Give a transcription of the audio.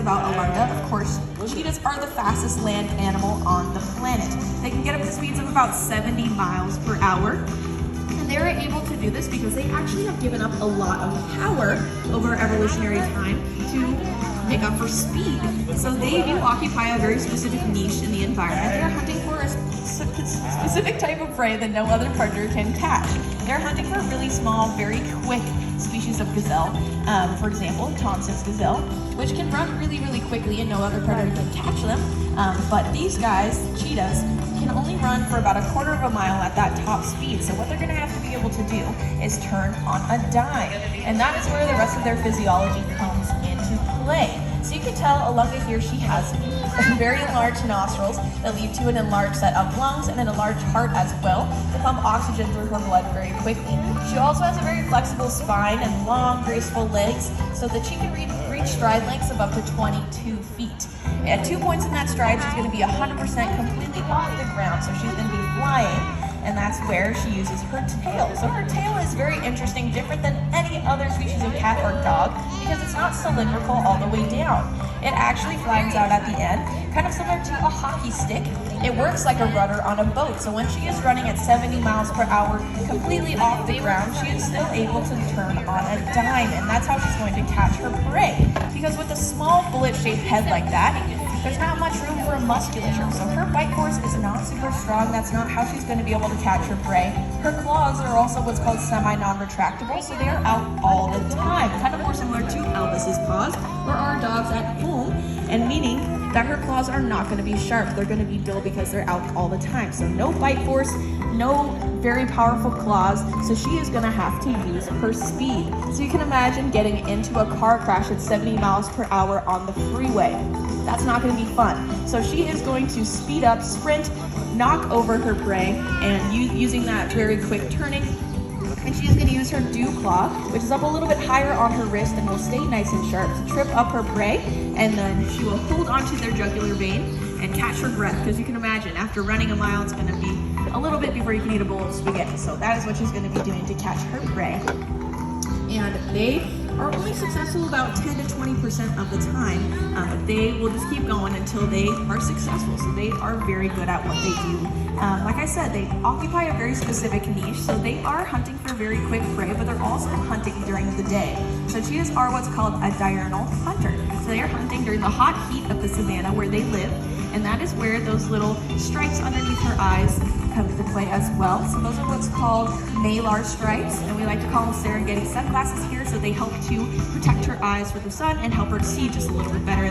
about Alunda. Of course, cheetahs are the fastest land animal on the planet. They can get up to speeds of about 70 miles per hour. And they're able to do this because they actually have given up a lot of power over evolutionary time to make up for speed. So they do occupy a very specific niche in the environment. They're hunting for a specific type of prey that no other predator can catch. They're hunting for a really small, very quick species of gazelle. For example, Thompson's gazelle, which can run really, really quickly and no other predator can catch them. But these guys, cheetahs, can only run for about a quarter of a mile at that top speed. So what they're gonna have to be able to do is turn on a dime. And that is where the rest of their physiology comes into play. So you can tell Alunda here, she has very large nostrils that lead to an enlarged set of lungs and an enlarged heart as well to pump oxygen through her blood very quickly. She also has a very flexible spine and long, graceful legs so that she can reach stride lengths of up to 22 feet. At 2 points in that stride, she's going to be 100% completely off the ground, so she's going to be flying, and that's where she uses her tail. So her tail is very interesting, different than any other species of cat or dog, because it's not cylindrical all the way down. It actually flattens out at the end, kind of similar to a hockey stick. It works like a rudder on a boat, so when she is running at 70 miles per hour completely off the ground, she is still able to turn on a dime, and that's how she's going to catch her prey. Because with a small bullet-shaped head like that, there's not much room for a musculature, so her bite force is not super strong. That's not how she's going to be able to catch her prey. Her claws are also what's called semi-non-retractable, so they are out all the time, kind of more similar to Elvis's paws or our dogs at home, and meaning that her claws are not going to be sharp. They're going to be dull because they're out all the time. So no bite force, no very powerful claws, so she is going to have to use her speed. So you can imagine getting into a car crash at 70 miles per hour on the freeway. That's not going to be fun. So she is going to speed up, sprint, knock over her prey, and using that very quick turning. And she is going to use her dew claw, which is up a little bit higher on her wrist and will stay nice and sharp to trip up her prey, and then she will hold onto their jugular vein and catch her breath, because you can imagine after running a mile it's going to be a little bit before you can eat a bowl of spaghetti. So that is what she's going to be doing to catch her prey. And they are only successful about 10 to 20% of the time, but they will just keep going until they are successful. So they are very good at what they do. Like I said, they occupy a very specific niche, so they are hunting for very quick prey, but they're also hunting during the day. So cheetahs are what's called a diurnal hunter. So they are hunting during the hot heat of the savanna where they live, and that is where those little stripes underneath her eyes come into play as well. So those are what's called malar stripes, and we like to call them Serengeti sunglasses here, so they help to protect her eyes from the sun and help her see just a little bit better.